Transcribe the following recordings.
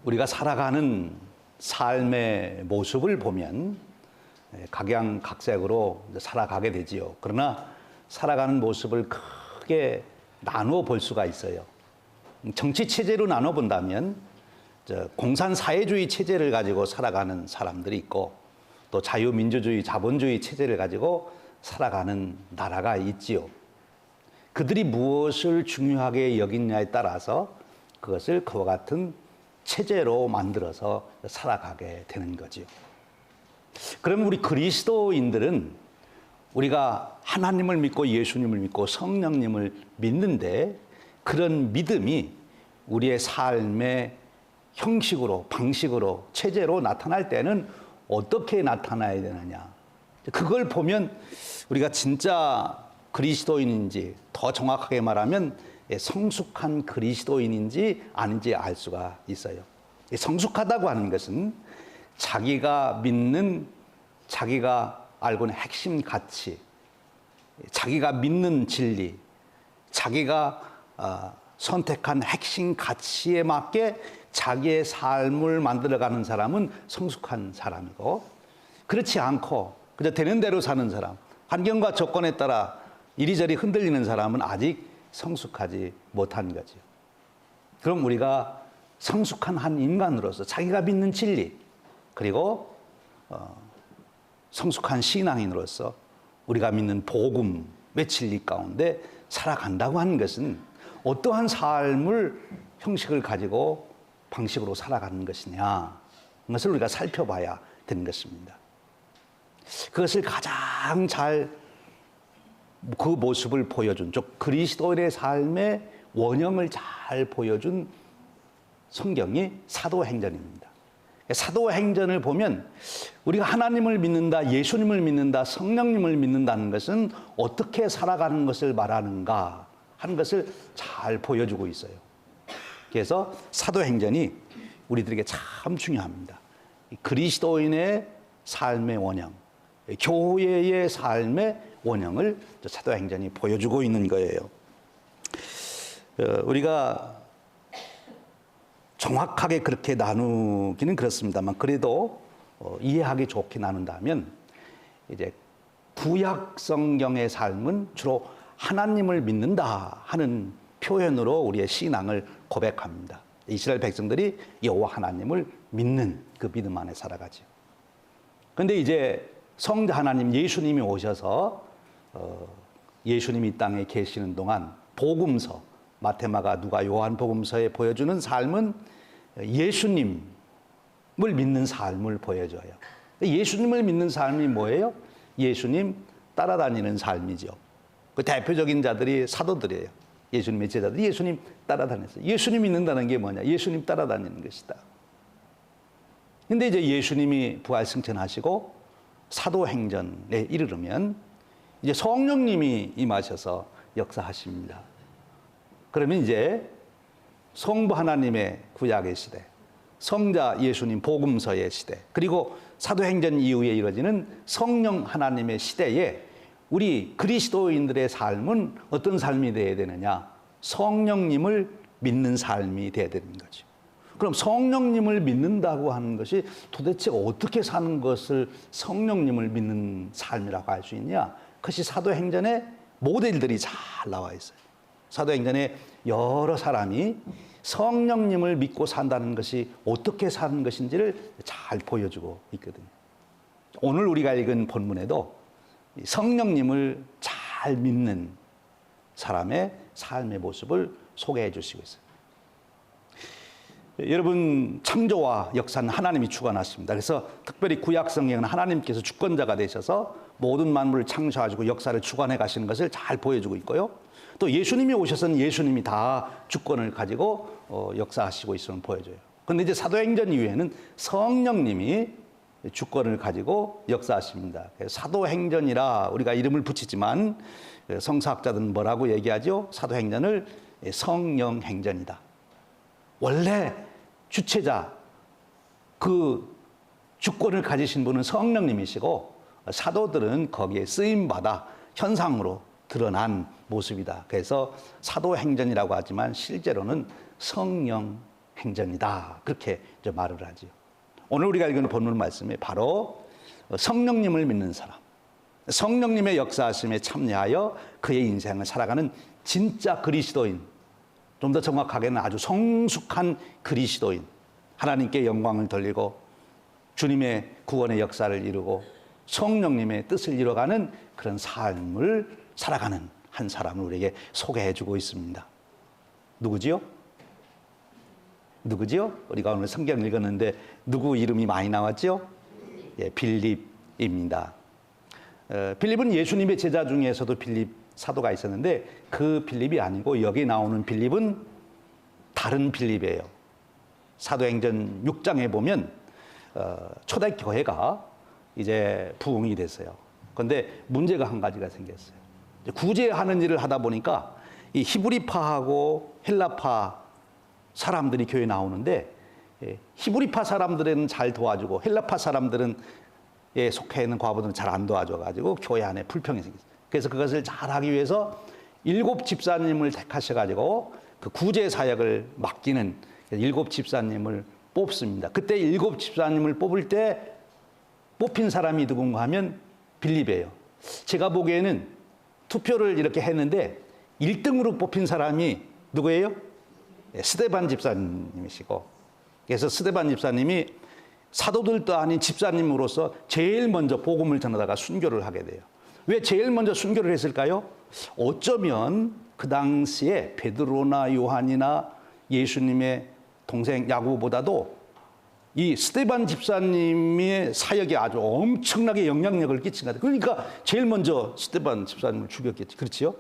우리가 살아가는 삶의 모습을 보면 각양각색으로 살아가게 되지요. 그러나 살아가는 모습을 크게 나누어 볼 수가 있어요. 정치 체제로 나눠 본다면 공산사회주의 체제를 가지고 살아가는 사람들이 있고, 또 자유민주주의, 자본주의 체제를 가지고 살아가는 나라가 있지요. 그들이 무엇을 중요하게 여기냐에 따라서 그것을 그와 같은 체제로 만들어서 살아가게 되는 거지요. 그러면 우리 그리스도인들은 우리가 하나님을 믿고 예수님을 믿고 성령님을 믿는데, 그런 믿음이 우리의 삶의 형식으로, 방식으로, 체제로 나타날 때는 어떻게 나타나야 되느냐. 그걸 보면 우리가 진짜 그리스도인인지, 더 정확하게 말하면 성숙한 그리스도인인지 아닌지 알 수가 있어요. 성숙하다고 하는 것은 자기가 믿는, 자기가 알고 있는 핵심 가치, 자기가 믿는 진리, 자기가 선택한 핵심 가치에 맞게 자기의 삶을 만들어가는 사람은 성숙한 사람이고, 그렇지 않고 그저 되는 대로 사는 사람, 환경과 조건에 따라 이리저리 흔들리는 사람은 아직 성숙하지 못한 거죠. 그럼 우리가 성숙한 한 인간으로서 자기가 믿는 진리, 그리고 성숙한 신앙인으로서 우리가 믿는 복음의 진리 가운데 살아간다고 하는 것은 어떠한 삶을, 형식을 가지고 방식으로 살아가는 것이냐, 그것을 우리가 살펴봐야 되는 것입니다. 그것을 가장 잘 그 모습을 보여준, 즉 그리스도인의 삶의 원형을 잘 보여준 성경이 사도행전입니다. 사도행전을 보면 우리가 하나님을 믿는다, 예수님을 믿는다, 성령님을 믿는다는 것은 어떻게 살아가는 것을 말하는가 하는 것을 잘 보여주고 있어요. 그래서 사도행전이 우리들에게 참 중요합니다. 그리스도인의 삶의 원형, 교회의 삶의 원형을 사도행전이 보여주고 있는 거예요. 우리가 정확하게 그렇게 나누기는 그렇습니다만, 그래도 이해하기 좋게 나눈다면, 이제 구약 성경의 삶은 주로 하나님을 믿는다 하는 표현으로 우리의 신앙을 고백합니다. 이스라엘 백성들이 여호와 하나님을 믿는 그 믿음 안에 살아가죠. 그런데 이제 성자 하나님 예수님이 오셔서 예수님이 이 땅에 계시는 동안 복음서, 마태마가 누가 요한 복음서에 보여주는 삶은 예수님을 믿는 삶을 보여줘요. 예수님을 믿는 삶이 뭐예요? 예수님 따라다니는 삶이죠. 그 대표적인 자들이 사도들이에요. 예수님의 제자들이 예수님 따라다녔어요. 예수님 믿는다는 게 뭐냐? 예수님 따라다니는 것이다. 근데 이제 예수님이 부활승천하시고 사도행전에 이르르면 이제 성령님이 임하셔서 역사하십니다. 그러면 이제 성부 하나님의 구약의 시대, 성자 예수님 복음서의 시대, 그리고 사도행전 이후에 이루어지는 성령 하나님의 시대에 우리 그리스도인들의 삶은 어떤 삶이 되어야 되느냐? 성령님을 믿는 삶이 되어야 되는 거죠. 그럼 성령님을 믿는다고 하는 것이 도대체 어떻게 사는 것을 성령님을 믿는 삶이라고 할 수 있냐? 그것이 사도행전에 모델들이 잘 나와 있어요. 사도행전에 여러 사람이 성령님을 믿고 산다는 것이 어떻게 사는 것인지를 잘 보여주고 있거든요. 오늘 우리가 읽은 본문에도 성령님을 잘 믿는 사람의 삶의 모습을 소개해 주시고 있어요. 여러분, 창조와 역사는 하나님이 주관하십니다. 그래서 특별히 구약 성경은 하나님께서 주권자가 되셔서 모든 만물을 창조하시고 역사를 주관해 가시는 것을 잘 보여주고 있고요. 또 예수님이 오셔서는 예수님이 다 주권을 가지고 역사하시고 있음을 보여줘요. 그런데 이제 사도행전 이후에는 성령님이 주권을 가지고 역사하십니다. 사도행전이라 우리가 이름을 붙이지만 성사학자들은 뭐라고 얘기하죠? 사도행전을 성령행전이다. 원래 주체자, 그 주권을 가지신 분은 성령님이시고 사도들은 거기에 쓰임받아 현상으로 드러난 모습이다. 그래서 사도행전이라고 하지만 실제로는 성령행전이다. 행전이다. 그렇게 이제 말을 하죠. 오늘 우리가 읽은 본문 말씀에 바로 성령님을 믿는 사람, 성령님의 역사하심에 참여하여 그의 인생을 살아가는 진짜 그리스도인, 좀 더 정확하게는 아주 성숙한 그리스도인, 하나님께 영광을 돌리고 주님의 구원의 역사를 이루고 성령님의 뜻을 이뤄가는 그런 삶을 살아가는 한 사람을 우리에게 소개해주고 있습니다. 누구지요? 누구지요? 우리가 오늘 성경 읽었는데 누구 이름이 많이 나왔죠? 예, 빌립입니다. 빌립은 예수님의 제자 중에서도 빌립 사도가 있었는데 그 빌립이 아니고 여기 나오는 빌립은 다른 빌립이에요. 사도행전 6장에 보면 초대교회가 이제 부흥이 됐어요. 그런데 문제가 한 가지가 생겼어요. 구제하는 일을 하다 보니까 이 히브리파하고 헬라파 사람들이 교회에 나오는데 히브리파 사람들은 잘 도와주고 헬라파 사람들은 속해 있는 과부들은 잘 안 도와줘가지고 교회 안에 불평이 생겼어요. 그래서 그것을 잘하기 위해서 7 집사님을 택하셔가지고 그 구제 사역을 맡기는 7 집사님을 뽑습니다. 그때 7 집사님을 뽑을 때 뽑힌 사람이 누군가 하면 빌립이에요. 제가 보기에는 투표를 이렇게 했는데 1등으로 뽑힌 사람이 누구예요? 스데반 집사님이시고, 그래서 스데반 집사님이 사도들도 아닌 집사님으로서 제일 먼저 복음을 전하다가 순교를 하게 돼요. 왜 제일 먼저 순교를 했을까요? 어쩌면 그 당시에 베드로나 요한이나 예수님의 동생 야고보다도 이 스데반 집사님의 사역이 아주 엄청나게 영향력을 끼친 것 같아요. 그러니까 제일 먼저 스데반 집사님을 죽였겠지. 그렇지요?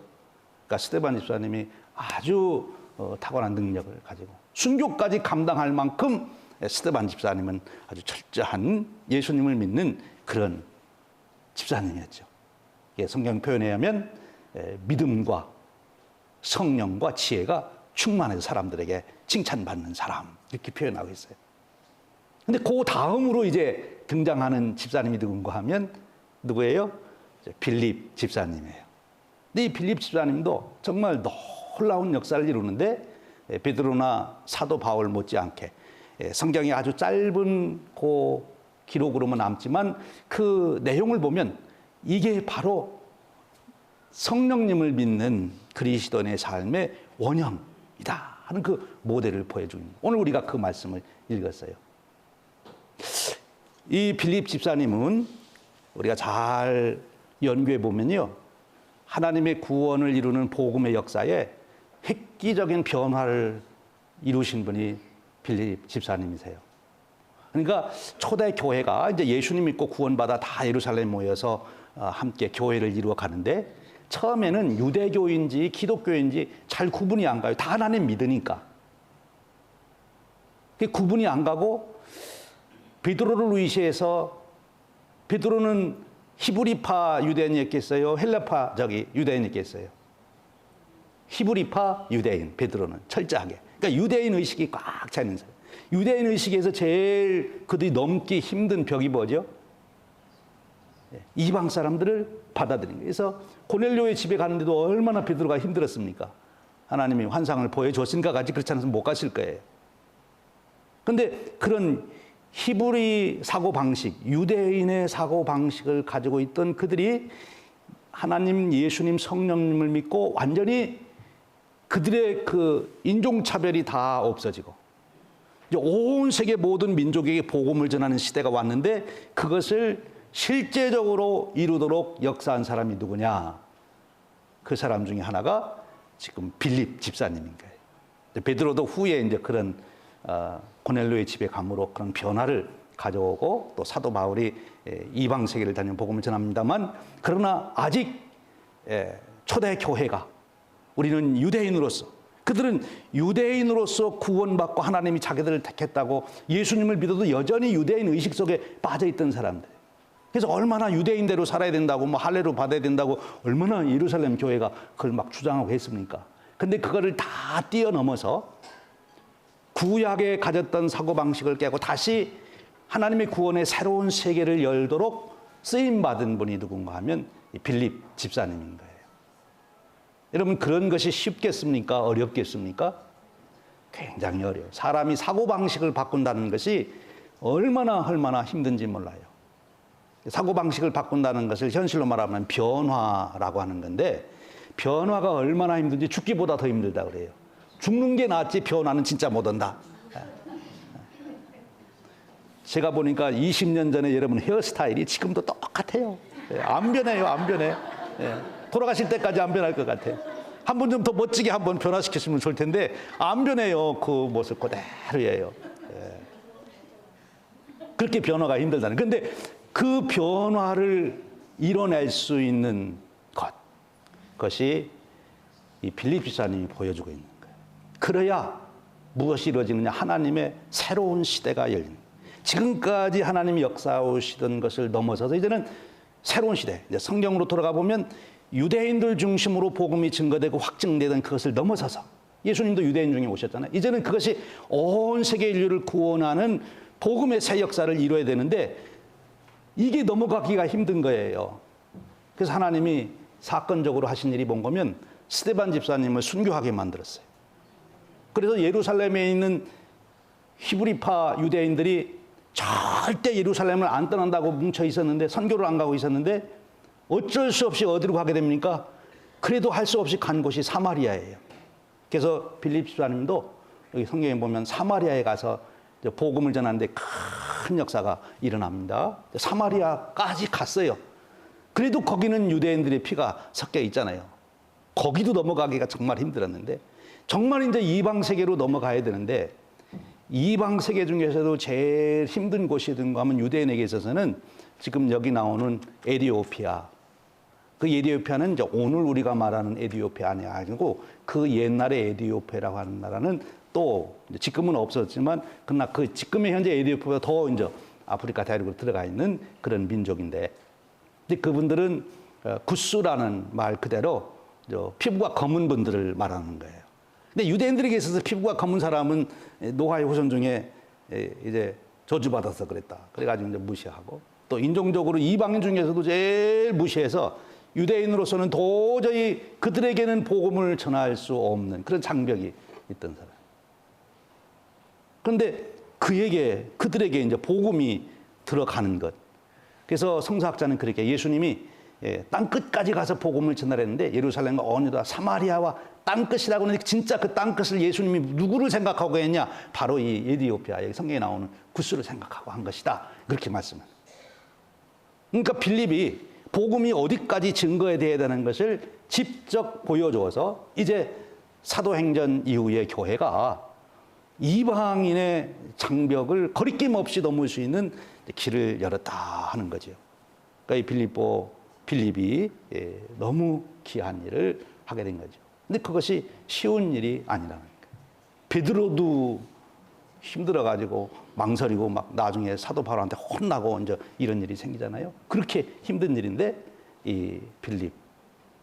그러니까 스데반 집사님이 아주 탁월한 능력을 가지고 순교까지 감당할 만큼 스데반 집사님은 아주 철저한 예수님을 믿는 그런 집사님이었죠. 성경 표현에 의하면 믿음과 성령과 지혜가 충만해서 사람들에게 칭찬받는 사람, 이렇게 표현하고 있어요. 근데 그 다음으로 이제 등장하는 집사님이 누군가 하면 누구예요? 빌립 집사님이에요. 근데 이 빌립 집사님도 정말 놀라운 역사를 이루는데 베드로나 사도 바울 못지않게 성경이 아주 짧은 그 기록으로만 남지만 그 내용을 보면 이게 바로 성령님을 믿는 그리스도인의 삶의 원형이다 하는 그 모델을 보여줍니다. 오늘 우리가 그 말씀을 읽었어요. 이 빌립 집사님은 우리가 잘 연구해 보면요, 하나님의 구원을 이루는 복음의 역사에 획기적인 변화를 이루신 분이 빌립 집사님이세요. 그러니까 초대 교회가 이제 예수님 믿고 구원받아 다 예루살렘 모여서 함께 교회를 이루어 가는데 처음에는 유대교인지 기독교인지 잘 구분이 안 가요. 다 하나님 믿으니까. 구분이 안 가고 베드로를 의시해서, 베드로는 히브리파 유대인이었겠어요? 헬라파 유대인이었겠어요? 히브리파 유대인, 베드로는 철저하게. 그러니까 유대인 의식이 꽉 차 있는 사람. 유대인 의식에서 제일 그들이 넘기 힘든 벽이 뭐죠? 이방 사람들을 받아들인 거예요. 그래서 고넬료의 집에 가는데도 얼마나 베드로가 힘들었습니까? 하나님이 환상을 보여줬으니까 가지, 그렇지 않으면 못 가실 거예요. 그런데 그런 히브리 사고방식, 유대인의 사고방식을 가지고 있던 그들이 하나님, 예수님, 성령님을 믿고 완전히 그들의 그 인종차별이 다 없어지고 이제 온 세계 모든 민족에게 복음을 전하는 시대가 왔는데 그것을 실제적으로 이루도록 역사한 사람이 누구냐? 그 사람 중에 하나가 지금 빌립 집사님인 거예요. 베드로도 후에 이제 그런 고넬료의 집에 감으로 그런 변화를 가져오고 또 사도 바울이 이방 세계를 다니는 복음을 전합니다만, 그러나 아직 초대 교회가, 우리는 유대인으로서, 그들은 유대인으로서 구원받고 하나님이 자기들을 택했다고 예수님을 믿어도 여전히 유대인 의식 속에 빠져있던 사람들. 그래서 얼마나 유대인대로 살아야 된다고, 뭐 할례로 받아야 된다고 얼마나 예루살렘 교회가 그걸 막 주장하고 했습니까? 근데 그거를 다 뛰어넘어서 구약에 가졌던 사고방식을 깨고 다시 하나님의 구원의 새로운 세계를 열도록 쓰임받은 분이 누군가 하면 빌립 집사님인 거예요. 여러분, 그런 것이 쉽겠습니까? 어렵겠습니까? 굉장히 어려워요. 사람이 사고방식을 바꾼다는 것이 얼마나 힘든지 몰라요. 사고방식을 바꾼다는 것을 현실로 말하면 변화라고 하는 건데, 변화가 얼마나 힘든지 죽기보다 더 힘들다 그래요. 죽는 게 낫지 변화는 진짜 못 한다. 제가 보니까 20년 전에 여러분 헤어스타일이 지금도 똑같아요. 안 변해요, 안 변해. 돌아가실 때까지 안 변할 것 같아요. 한 번 좀 더 멋지게 한번 변화시켰으면 좋을 텐데 안 변해요. 그 모습 그대로예요. 그렇게 변화가 힘들다는. 근데 그 변화를 이뤄낼 수 있는 것이 이 빌립 집사님이 보여주고 있는 거예요. 그래야 무엇이 이루어지느냐? 하나님의 새로운 시대가 열리는 거예요. 지금까지 하나님이 역사하시던 것을 넘어서서 이제는 새로운 시대, 이제 성경으로 돌아가 보면 유대인들 중심으로 복음이 증거되고 확증되던 그것을 넘어서서, 예수님도 유대인 중에 오셨잖아요. 이제는 그것이 온 세계 인류를 구원하는 복음의 새 역사를 이루어야 되는데 이게 넘어가기가 힘든 거예요. 그래서 하나님이 사건적으로 하신 일이 뭔 거면 스데반 집사님을 순교하게 만들었어요. 그래서 예루살렘에 있는 히브리파 유대인들이 절대 예루살렘을 안 떠난다고 뭉쳐 있었는데, 선교를 안 가고 있었는데 어쩔 수 없이 어디로 가게 됩니까? 그래도 할 수 없이 간 곳이 사마리아예요. 그래서 빌립 집사님도 여기 성경에 보면 사마리아에 가서 복음을 전하는데 큰 역사가 일어납니다. 사마리아까지 갔어요. 그래도 거기는 유대인들의 피가 섞여 있잖아요. 거기도 넘어가기가 정말 힘들었는데, 정말 이제 이방 세계로 넘어가야 되는데, 이방 세계 중에서도 제일 힘든 곳이든가 하면 유대인에게 있어서는 지금 여기 나오는 에티오피아. 그 에티오피아는 이제 오늘 우리가 말하는 에티오피아가 아니고 그 옛날의 에티오피아라고 하는 나라는 또 지금은 없었지만 그러나 그 지금의 현재 에티오피아가 더 이제 아프리카 대륙으로 들어가 있는 그런 민족인데, 근데 그분들은 구스라는 말 그대로 피부가 검은 분들을 말하는 거예요. 근데 유대인들에게 있어서 피부가 검은 사람은 노아의 후손 중에 이제 저주받아서 그랬다. 그래가지고 이제 무시하고, 또 인종적으로 이방인 중에서도 제일 무시해서 유대인으로서는 도저히 그들에게는 복음을 전할 수 없는 그런 장벽이 있던 사람. 그런데 그들에게 이제 복음이 들어가는 것. 그래서 성서학자는 그렇게 예수님이 땅 끝까지 가서 복음을 전하랬는데, 예루살렘과 어느 사마리아와 땅 끝이라고 하는데 진짜 그 땅 끝을 예수님이 누구를 생각하고 했냐? 바로 이 에티오피아, 여기 성경에 나오는 구스를 생각하고 한 것이다. 그렇게 말씀을. 그러니까 빌립이 복음이 어디까지 증거해야 되는 것을 직접 보여줘서 이제 사도행전 이후의 교회가 이방인의 장벽을 거리낌 없이 넘을 수 있는 길을 열었다 하는 거죠. 그러니까 이 빌립이 너무 귀한 일을 하게 된 거죠. 근데 그것이 쉬운 일이 아니라는 거예요. 베드로도 힘들어가지고 망설이고 막 나중에 사도 바울한테 혼나고 이제 이런 일이 생기잖아요. 그렇게 힘든 일인데 이 빌립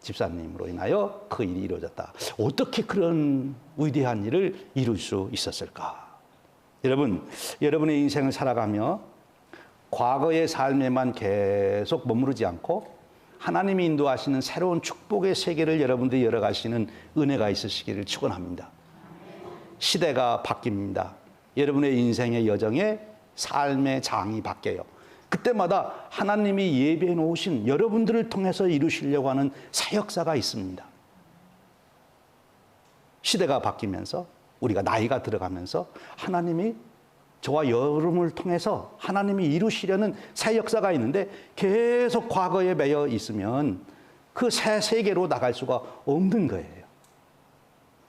집사님으로 인하여 그 일이 이루어졌다. 어떻게 그런 위대한 일을 이룰 수 있었을까? 여러분, 여러분의 인생을 살아가며 과거의 삶에만 계속 머무르지 않고 하나님이 인도하시는 새로운 축복의 세계를 여러분들이 열어가시는 은혜가 있으시기를 축원합니다. 시대가 바뀝니다. 여러분의 인생의 여정에 삶의 장이 바뀌어요. 그때마다 하나님이 예비해 놓으신 여러분들을 통해서 이루시려고 하는 새 역사가 있습니다. 시대가 바뀌면서 우리가 나이가 들어가면서 하나님이 저와 여러분을 통해서 하나님이 이루시려는 새 역사가 있는데, 계속 과거에 매여 있으면 그 새 세계로 나갈 수가 없는 거예요.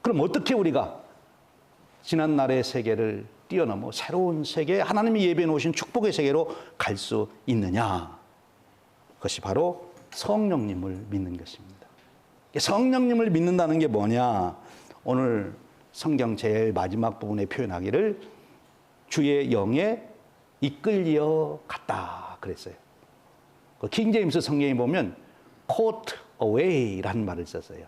그럼 어떻게 우리가 지난날의 세계를 뛰어넘어 새로운 세계, 하나님이 예비해 놓으신 축복의 세계로 갈 수 있느냐? 그것이 바로 성령님을 믿는 것입니다. 성령님을 믿는다는 게 뭐냐? 오늘 성경 제일 마지막 부분에 표현하기를 주의 영에 이끌려 갔다 그랬어요. 그 킹제임스 성경에 보면 caught away라는 말을 썼어요.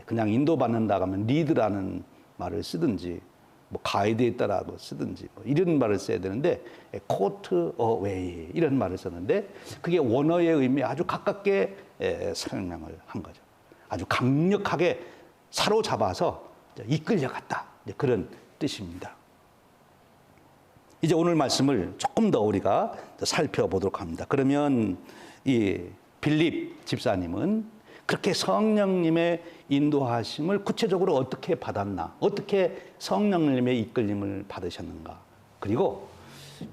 그냥 인도받는다 하면 lead라는 말을 쓰든지 뭐 가이드에 따라도 쓰든지 뭐 이런 말을 써야 되는데 caught away 이런 말을 썼는데, 그게 원어의 의미에 아주 가깝게 설명을 한 거죠. 아주 강력하게 사로잡아서 이끌려 갔다, 그런 뜻입니다. 이제 오늘 말씀을 조금 더 우리가 살펴보도록 합니다. 그러면 이 빌립 집사님은 그렇게 성령님의 인도하심을 구체적으로 어떻게 받았나? 어떻게 성령님의 이끌림을 받으셨는가? 그리고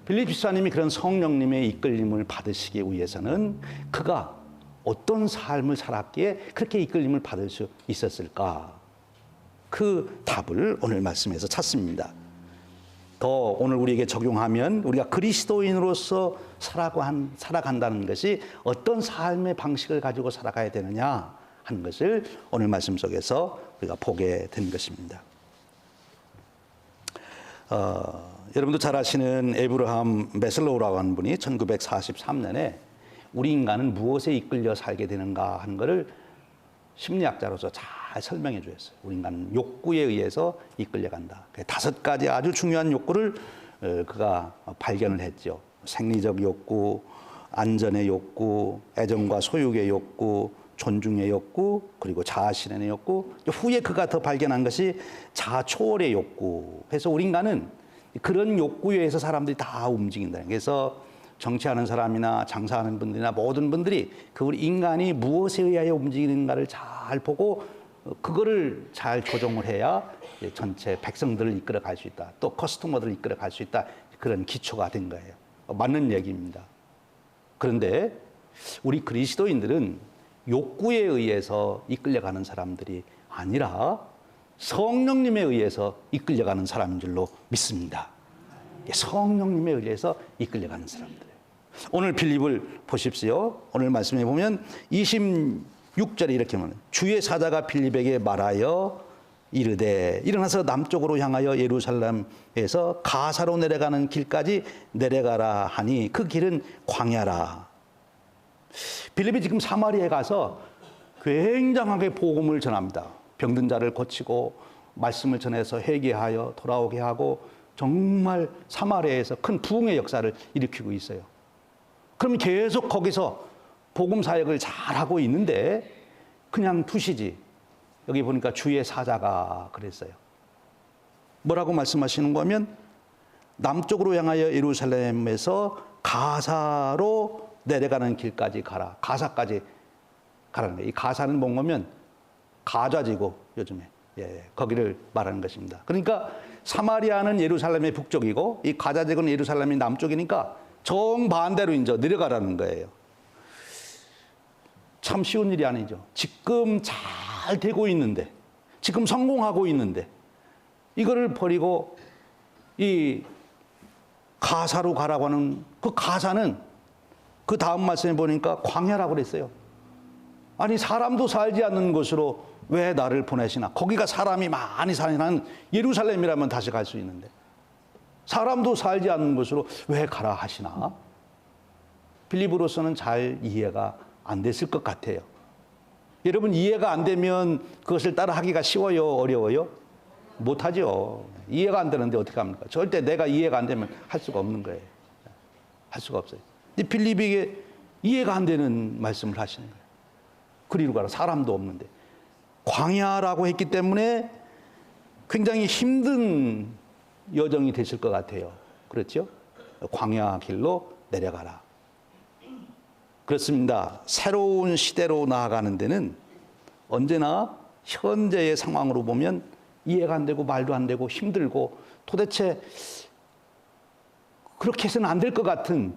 빌립 집사님이 그런 성령님의 이끌림을 받으시기 위해서는 그가 어떤 삶을 살았기에 그렇게 이끌림을 받을 수 있었을까? 그 답을 오늘 말씀에서 찾습니다. 더 오늘 우리에게 적용하면 우리가 그리스도인으로서 살아간다는 것이 어떤 삶의 방식을 가지고 살아가야 되느냐 하는 것을 오늘 말씀 속에서 우리가 보게 된 것입니다. 여러분도 잘 아시는 에브라함 매슬로우라고 하는 분이 1943년에 우리 인간은 무엇에 이끌려 살게 되는가 하는 것을 심리학자로서 잘 설명해 주었어요. 우리 인간은 욕구에 의해서 이끌려간다. 5가지 아주 중요한 욕구를 그가 발견을 했죠. 생리적 욕구, 안전의 욕구, 애정과 소유의 욕구, 존중의 욕구, 그리고 자아실현의 욕구. 후에 그가 더 발견한 것이 자아초월의 욕구. 그래서 우리 인간은 그런 욕구에 의해서 사람들이 다 움직인다. 그래서 정치하는 사람이나 장사하는 분들이나 모든 분들이 그 우리 인간이 무엇에 의하여 움직이는가를 잘 보고 그거를 잘 조정을 해야 전체 백성들을 이끌어 갈 수 있다. 또 커스터머들을 이끌어 갈 수 있다. 그런 기초가 된 거예요. 맞는 얘기입니다. 그런데 우리 그리스도인들은 욕구에 의해서 이끌려가는 사람들이 아니라 성령님에 의해서 이끌려가는 사람인 줄로 믿습니다. 성령님에 의해서 이끌려가는 사람들. 오늘 빌립을 보십시오. 오늘 말씀해 보면 26절에 이렇게 말합니다. 주의 사자가 빌립에게 말하여 이르되 일어나서 남쪽으로 향하여 예루살렘에서 가사로 내려가는 길까지 내려가라 하니 그 길은 광야라. 빌립이 지금 사마리아에 가서 굉장하게 복음을 전합니다. 병든 자를 고치고 말씀을 전해서 회개하여 돌아오게 하고 정말 사마리아에서 큰 부흥의 역사를 일으키고 있어요. 그럼 계속 거기서 복음 사역을 잘하고 있는데 그냥 두시지. 여기 보니까 주의 사자가 그랬어요. 뭐라고 말씀하시는 거면 남쪽으로 향하여 예루살렘에서 가사로 내려가는 길까지 가라. 가사까지 가라는 거예요. 이 가사는 뭔가면 가좌지고 요즘에 거기를 말하는 것입니다. 그러니까 사마리아는 예루살렘의 북쪽이고 이 가좌지고는 예루살렘이 남쪽이니까 정반대로 이제 내려가라는 거예요. 참 쉬운 일이 아니죠. 지금 잘 되고 있는데, 지금 성공하고 있는데 이거를 버리고 이 가사로 가라고 하는 그 가사는 그 다음 말씀에 보니까 광야라고 그랬어요. 아니 사람도 살지 않는 곳으로 왜 나를 보내시나? 거기가 사람이 많이 사는 예루살렘이라면 다시 갈 수 있는데 사람도 살지 않는 곳으로 왜 가라 하시나? 빌립으로서는 잘 이해가 안 됐을 것 같아요. 여러분 이해가 안 되면 그것을 따라 하기가 쉬워요? 어려워요? 못하죠. 이해가 안 되는데 어떻게 합니까? 절대 내가 이해가 안 되면 할 수가 없는 거예요. 할 수가 없어요. 근데 빌립에게 이해가 안 되는 말씀을 하시는 거예요. 그리로 가라. 사람도 없는데. 광야라고 했기 때문에 굉장히 힘든 여정이 되실 것 같아요. 그렇죠? 광야 길로 내려가라. 그렇습니다. 새로운 시대로 나아가는 데는 언제나 현재의 상황으로 보면 이해가 안 되고 말도 안 되고 힘들고 도대체 그렇게 해서는 안 될 것 같은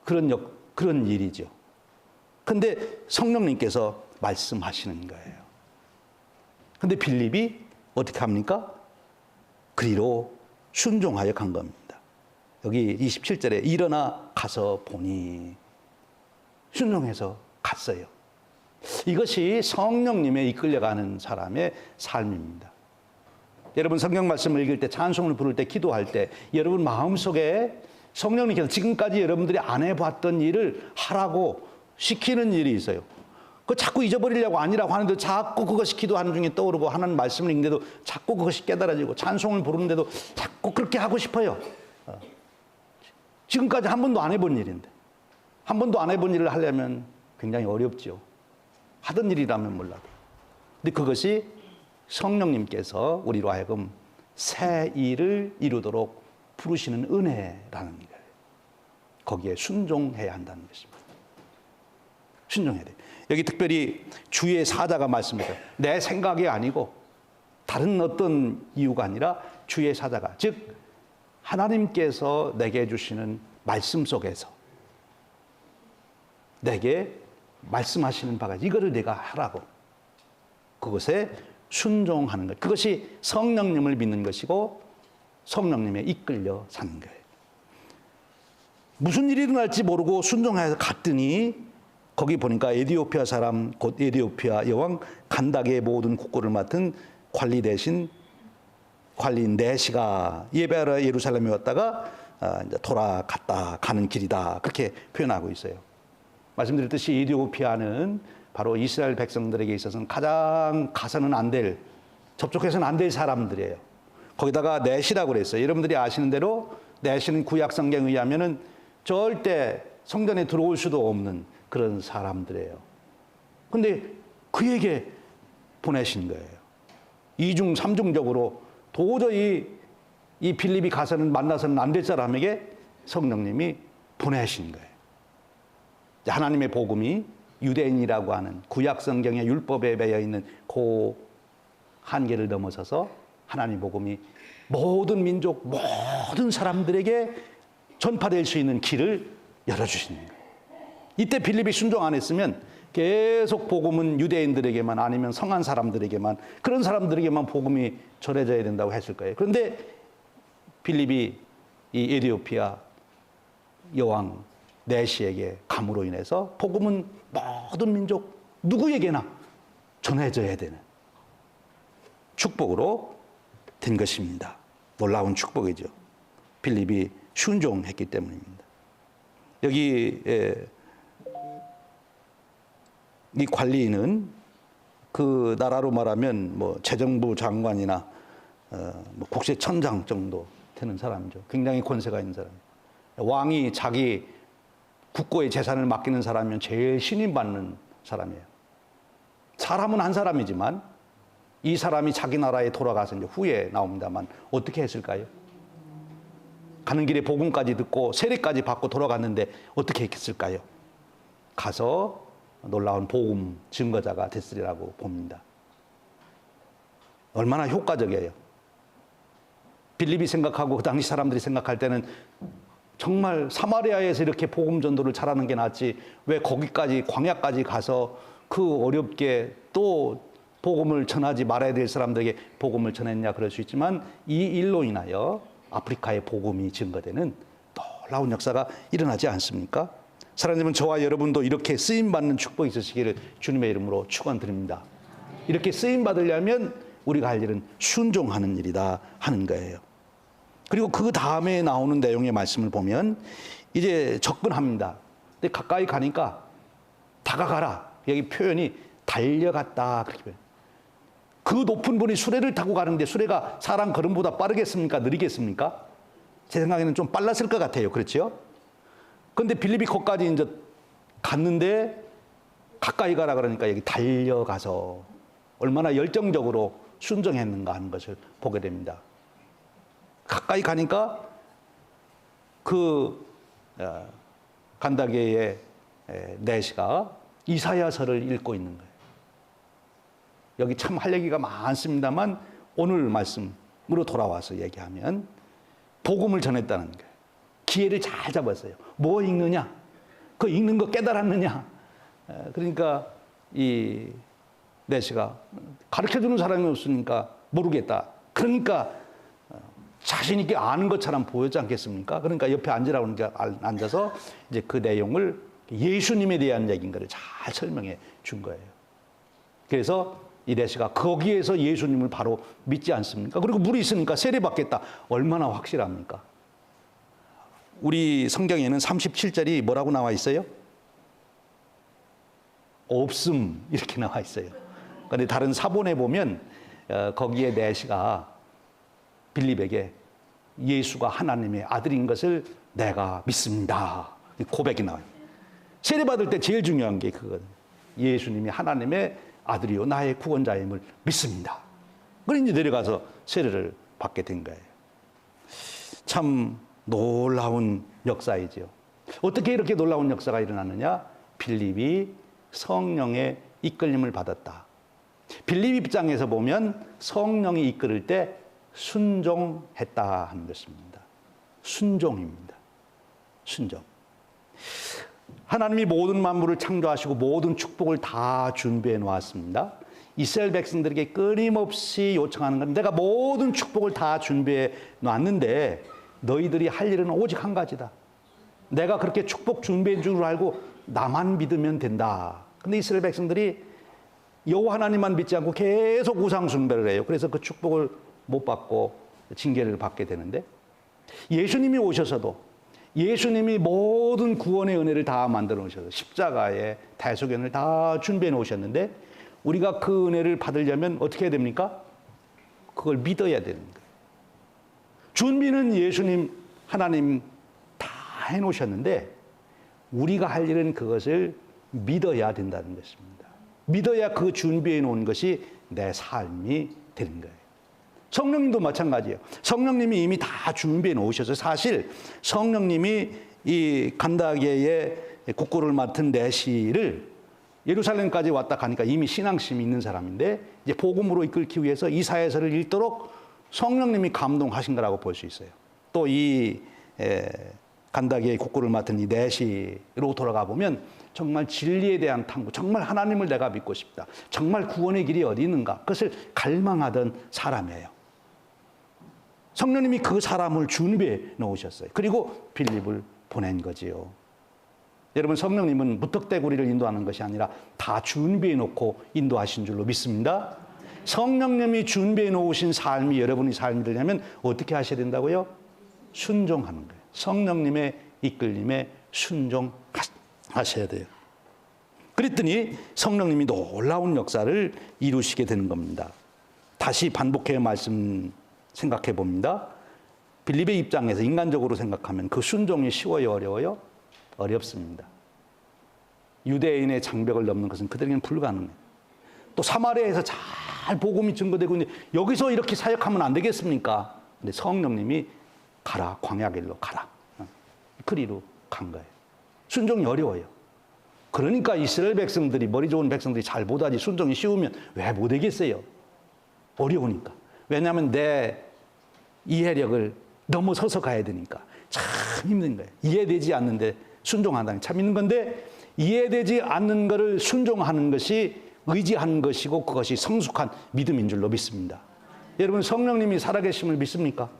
그런 일이죠. 근데 성령님께서 말씀하시는 거예요. 근데 빌립이 어떻게 합니까? 그리로 순종하여 간 겁니다. 여기 27절에 일어나 가서 보니 순종해서 갔어요. 이것이 성령님에 이끌려가는 사람의 삶입니다. 여러분 성경 말씀을 읽을 때 찬송을 부를 때 기도할 때 여러분 마음속에 성령님께서 지금까지 여러분들이 안 해봤던 일을 하라고 시키는 일이 있어요. 그 자꾸 잊어버리려고 아니라고 하는데 자꾸 그것이 기도하는 중에 떠오르고 하는 말씀을 읽는데도 자꾸 그것이 깨달아지고 찬송을 부르는데도 자꾸 그렇게 하고 싶어요. 지금까지 한 번도 안 해본 일인데 한 번도 안 해본 일을 하려면 굉장히 어렵죠. 하던 일이라면 몰라도. 근데 그것이 성령님께서 우리로 하여금 새 일을 이루도록 부르시는 은혜라는 거예요. 거기에 순종해야 한다는 것입니다. 순종해야 돼요. 여기 특별히 주의 사자가 말씀해서 내 생각이 아니고 다른 어떤 이유가 아니라 주의 사자가, 즉 하나님께서 내게 주시는 말씀 속에서 내게 말씀하시는 바가 이거를 내가 하라고, 그것에 순종하는 것, 그것이 성령님을 믿는 것이고 성령님에 이끌려 사는 거예요. 무슨 일이 일어날지 모르고 순종해서 갔더니 거기 보니까 에디오피아 사람, 곧 에디오피아 여왕 간닥의 모든 국고를 맡은 관리 대신 관리인 네시가 예배하러 예루살렘에 왔다가 이제 돌아갔다 가는 길이다, 그렇게 표현하고 있어요. 말씀드렸듯이 에디오피아는 바로 이스라엘 백성들에게 있어서는 가장 가서는 안 될, 접촉해서는 안 될 사람들이에요. 거기다가 네시라고 그랬어요. 여러분들이 아시는 대로 네시는 구약 성경에 의하면은 절대 성전에 들어올 수도 없는 그런 사람들이에요. 근데 그에게 보내신 거예요. 이중 삼중적으로 도저히 이 빌립이 가서는 만나서는 안 될 사람에게 성령님이 보내신 거예요. 하나님의 복음이 유대인이라고 하는 구약 성경의 율법에 배어 있는 그 한계를 넘어서서 하나님 복음이 모든 민족, 모든 사람들에게 전파될 수 있는 길을 열어주시는 거예요. 이때 빌립이 순종 안 했으면 계속 복음은 유대인들에게만, 아니면 성한 사람들에게만, 그런 사람들에게만 복음이 전해져야 된다고 했을 거예요. 그런데 빌립이 이 에디오피아 여왕 네시에게 감으로 인해서 복음은 모든 민족 누구에게나 전해져야 되는 축복으로 된 것입니다. 놀라운 축복이죠. 빌립이 순종했기 때문입니다. 여기 이 관리인은 그 나라로 말하면 뭐 재정부 장관이나 뭐 국세청장 정도 되는 사람이죠. 굉장히 권세가 있는 사람이에요. 왕이 자기 국고의 재산을 맡기는 사람이면 제일 신임받는 사람이에요. 사람은 한 사람이지만 이 사람이 자기 나라에 돌아가서 이제 후에 나옵니다만 어떻게 했을까요? 가는 길에 복음까지 듣고 세례까지 받고 돌아갔는데 어떻게 했을까요? 가서 놀라운 복음 증거자가 됐으리라고 봅니다. 얼마나 효과적이에요. 빌립이 생각하고 그 당시 사람들이 생각할 때는 정말 사마리아에서 이렇게 복음 전도를 잘하는 게 낫지 왜 거기까지 광야까지 가서 그 어렵게 또 복음을 전하지 말아야 될 사람들에게 복음을 전했냐, 그럴 수 있지만 이 일로 인하여 아프리카의 복음이 증거되는 놀라운 역사가 일어나지 않습니까? 사랑하는 저와 여러분도 이렇게 쓰임받는 축복이 있으시기를 주님의 이름으로 축원드립니다. 이렇게 쓰임받으려면 우리가 할 일은 순종하는 일이다 하는 거예요. 그리고 그 다음에 나오는 내용의 말씀을 보면 이제 접근합니다. 근데 가까이 가니까 다가가라. 여기 표현이 달려갔다, 그렇게 표현해요. 그 높은 분이 수레를 타고 가는데 수레가 사람 걸음보다 빠르겠습니까? 느리겠습니까? 제 생각에는 좀 빨랐을 것 같아요. 그렇죠? 그런데 빌립이 거기까지 이제 갔는데 가까이 가라 그러니까 여기 달려가서 얼마나 열정적으로 순종했는가 하는 것을 보게 됩니다. 가까이 가니까 그 간다게의 네시가 이사야서를 읽고 있는 거예요. 여기 참 할 얘기가 많습니다만 오늘 말씀으로 돌아와서 얘기하면 복음을 전했다는 거예요. 기회를 잘 잡았어요. 뭐 읽느냐? 그 읽는 거 깨달았느냐? 그러니까 이 네시가 가르쳐주는 사람이 없으니까 모르겠다. 그러니까 자신 있게 아는 것처럼 보였지 않겠습니까? 그러니까 옆에 앉으라고 하니까 앉아서 이제 그 내용을 예수님에 대한 얘기인 거를 잘 설명해 준 거예요. 그래서 이 네시가 거기에서 예수님을 바로 믿지 않습니까? 그리고 물이 있으니까 세례받겠다. 얼마나 확실합니까? 우리 성경에는 37절이 뭐라고 나와 있어요? 없음 이렇게 나와 있어요. 그런데 다른 사본에 보면 거기에 네시가 빌립에게 예수가 하나님의 아들인 것을 내가 믿습니다. 고백이 나와요. 세례받을 때 제일 중요한 게 그거예요. 예수님이 하나님의 아들이요 나의 구원자임을 믿습니다. 그래 이제 내려가서 세례를 받게 된 거예요. 참 놀라운 역사이죠. 어떻게 이렇게 놀라운 역사가 일어났느냐? 빌립이 성령의 이끌림을 받았다. 빌립 입장에서 보면 성령이 이끌을 때 순종했다 하는 것입니다. 순종입니다. 순종. 하나님이 모든 만물을 창조하시고 모든 축복을 다 준비해 놓았습니다. 이스라엘 백성들에게 끊임없이 요청하는 건 내가 모든 축복을 다 준비해 놨는데 너희들이 할 일은 오직 한 가지다. 내가 그렇게 축복 준비해 줄 줄 알고 나만 믿으면 된다. 근데 이스라엘 백성들이 여호와 하나님만 믿지 않고 계속 우상 숭배를 해요. 그래서 그 축복을 못 받고 징계를 받게 되는데 예수님이 오셔서도 예수님이 모든 구원의 은혜를 다 만들어 놓으셔서 십자가에 대속연을 다 준비해 놓으셨는데 우리가 그 은혜를 받으려면 어떻게 해야 됩니까? 그걸 믿어야 되는 거예요. 준비는 예수님, 하나님 다 해놓으셨는데 우리가 할 일은 그것을 믿어야 된다는 것입니다. 믿어야 그 준비해 놓은 것이 내 삶이 되는 거예요. 성령님도 마찬가지예요. 성령님이 이미 다 준비해 놓으셔서 사실 성령님이 이 간다게의 국고를 맡은 내시를 예루살렘까지 왔다 가니까 이미 신앙심이 있는 사람인데 이제 복음으로 이끌기 위해서 이사야서를 읽도록 성령님이 감동하신 거라고 볼 수 있어요. 또 이 간다게의 국고를 맡은 이 내시로 돌아가 보면 정말 진리에 대한 탐구, 정말 하나님을 내가 믿고 싶다. 정말 구원의 길이 어디 있는가? 그것을 갈망하던 사람이에요. 성령님이 그 사람을 준비해 놓으셨어요. 그리고 빌립을 보낸 거지요. 여러분, 성령님은 무턱대고 우리를 인도하는 것이 아니라 다 준비해 놓고 인도하신 줄로 믿습니다. 성령님이 준비해 놓으신 삶이 여러분의 삶이 되려면 어떻게 하셔야 된다고요? 순종하는 거예요. 성령님의 이끌림에 순종하셔야 돼요. 그랬더니 성령님이 놀라운 역사를 이루시게 되는 겁니다. 다시 반복해 말씀 생각해 봅니다. 빌립의 입장에서 인간적으로 생각하면 그 순종이 쉬워요, 어려워요? 어렵습니다. 유대인의 장벽을 넘는 것은 그들에게는 불가능해요. 또 사마리아에서 잘 복음이 증거되고 있는데 여기서 이렇게 사역하면 안 되겠습니까? 근데 성령님이 가라, 광야 길로 가라. 그리로 간 거예요. 순종이 어려워요. 그러니까 이스라엘 백성들이, 머리 좋은 백성들이 잘 못하지. 순종이 쉬우면 왜 못하겠어요? 어려우니까. 왜냐하면 내 이해력을 넘어서서 가야 되니까 참 힘든 거예요. 이해되지 않는데 순종한다는 게 참 힘든 건데 이해되지 않는 것을 순종하는 것이 의지하는 것이고 그것이 성숙한 믿음인 줄로 믿습니다. 여러분, 성령님이 살아계심을 믿습니까?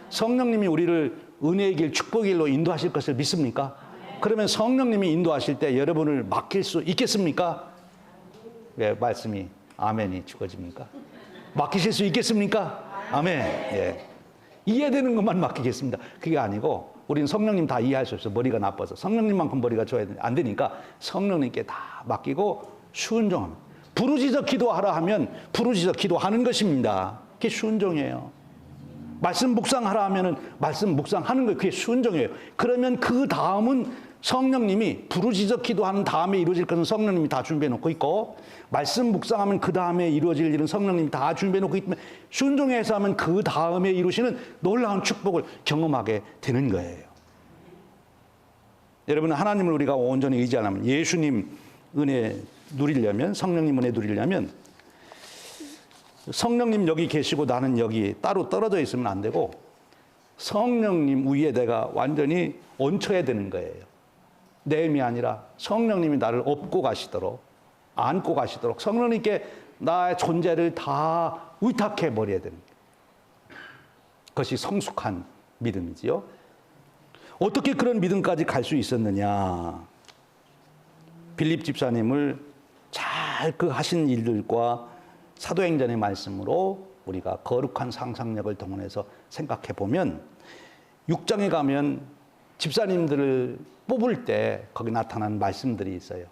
성령님이 우리를 은혜의 길, 축복의 길로 인도하실 것을 믿습니까? 그러면 성령님이 인도하실 때 여러분을 맡길 수 있겠습니까? 왜 말씀이 아멘이 죽어집니까? 맡기실 수 있겠습니까? 아멘. 예. 이해되는 것만 맡기겠습니다. 그게 아니고 우리는 성령님 다 이해할 수 없어요. 머리가 나빠서. 성령님만큼 머리가 좋아야 안 되니까 성령님께 다 맡기고 순종합니다. 부르짖어 기도하라 하면 부르짖어 기도하는 것입니다. 그게 순종이에요. 말씀 묵상하라 하면은 말씀 묵상하는 거예요. 그게 순종이에요. 그러면 그 다음은 성령님이 부르짖어 기도하는 다음에 이루어질 것은 성령님이 다 준비해 놓고 있고 말씀 묵상하면 그 다음에 이루어질 일은 성령님이 다 준비해 놓고 있기 때문에 순종해서 하면 그 다음에 이루시는 놀라운 축복을 경험하게 되는 거예요. 여러분, 하나님을 우리가 온전히 의지하려면 예수님 은혜 누리려면 성령님 은혜 누리려면 성령님 여기 계시고 나는 여기 따로 떨어져 있으면 안 되고 성령님 위에 내가 완전히 얹혀야 되는 거예요. 내 힘이 아니라 성령님이 나를 업고 가시도록 안고 가시도록 성령님께 나의 존재를 다 의탁해 버려야 되는 거예요. 그것이 성숙한 믿음이지요. 어떻게 그런 믿음까지 갈 수 있었느냐? 빌립 집사님을 잘 그 하신 일들과 사도행전의 말씀으로 우리가 거룩한 상상력을 동원해서 생각해 보면 6장에 가면 집사님들을 뽑을 때 거기 나타난 말씀들이 있어요.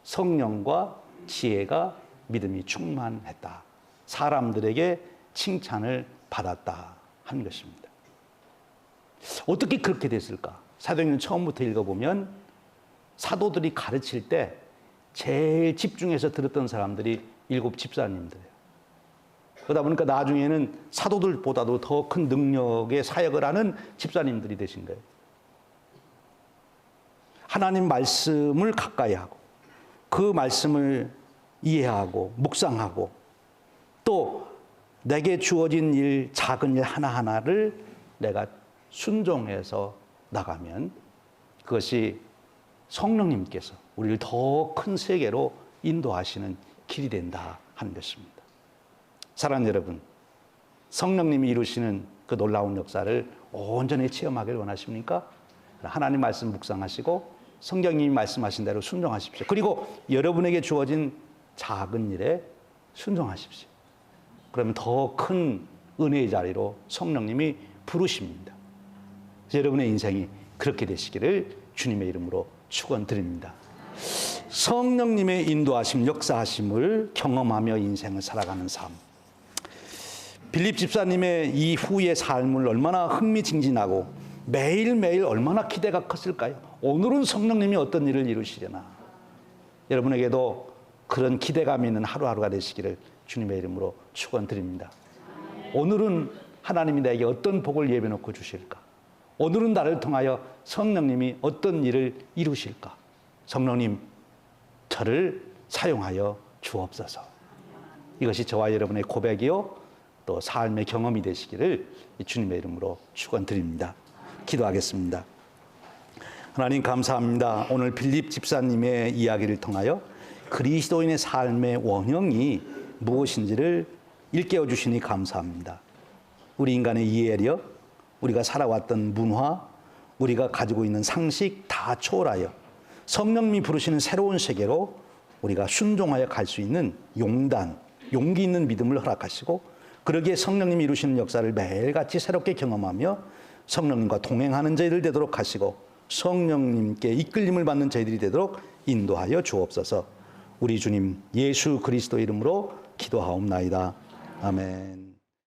성령과 지혜가 믿음이 충만했다. 사람들에게 칭찬을 받았다 하는 것입니다. 어떻게 그렇게 됐을까? 사도행전 처음부터 읽어보면 사도들이 가르칠 때 제일 집중해서 들었던 사람들이 7 집사님들이에요. 그러다 보니까 나중에는 사도들보다도 더 큰 능력의 사역을 하는 집사님들이 되신 거예요. 하나님 말씀을 가까이 하고 그 말씀을 이해하고 묵상하고 또 내게 주어진 일, 작은 일 하나하나를 내가 순종해서 나가면 그것이 성령님께서 우리를 더 큰 세계로 인도하시는 길이 된다 하는 것입니다. 사랑하는 여러분, 성령님이 이루시는 그 놀라운 역사를 온전히 체험하기를 원하십니까? 하나님 말씀 묵상하시고 성경님이 말씀하신 대로 순종하십시오. 그리고 여러분에게 주어진 작은 일에 순종하십시오. 그러면 더 큰 은혜의 자리로 성령님이 부르십니다. 여러분의 인생이 그렇게 되시기를 주님의 이름으로 축원드립니다. 성령님의 인도하심, 역사하심을 경험하며 인생을 살아가는 삶. 빌립 집사님의 이 후의 삶을 얼마나 흥미진진하고 매일매일 얼마나 기대가 컸을까요? 오늘은 성령님이 어떤 일을 이루시려나. 여러분에게도 그런 기대감 있는 하루하루가 되시기를 주님의 이름으로 축원드립니다. 오늘은 하나님이 나에게 어떤 복을 예배놓고 주실까? 오늘은 나를 통하여 성령님이 어떤 일을 이루실까? 성령님, 저를 사용하여 주옵소서. 이것이 저와 여러분의 고백이요 또 삶의 경험이 되시기를 주님의 이름으로 축원드립니다. 기도하겠습니다. 하나님 감사합니다. 오늘 빌립 집사님의 이야기를 통하여 그리스도인의 삶의 원형이 무엇인지를 일깨워 주시니 감사합니다. 우리 인간의 이해력, 우리가 살아왔던 문화, 우리가 가지고 있는 상식 다 초월하여 성령님이 부르시는 새로운 세계로 우리가 순종하여 갈 수 있는 용기 있는 믿음을 허락하시고 그러기에 성령님이 이루시는 역사를 매일같이 새롭게 경험하며 성령님과 동행하는 저희들 되도록 하시고 성령님께 이끌림을 받는 저희들이 되도록 인도하여 주옵소서. 우리 주님 예수 그리스도 이름으로 기도하옵나이다. 아멘.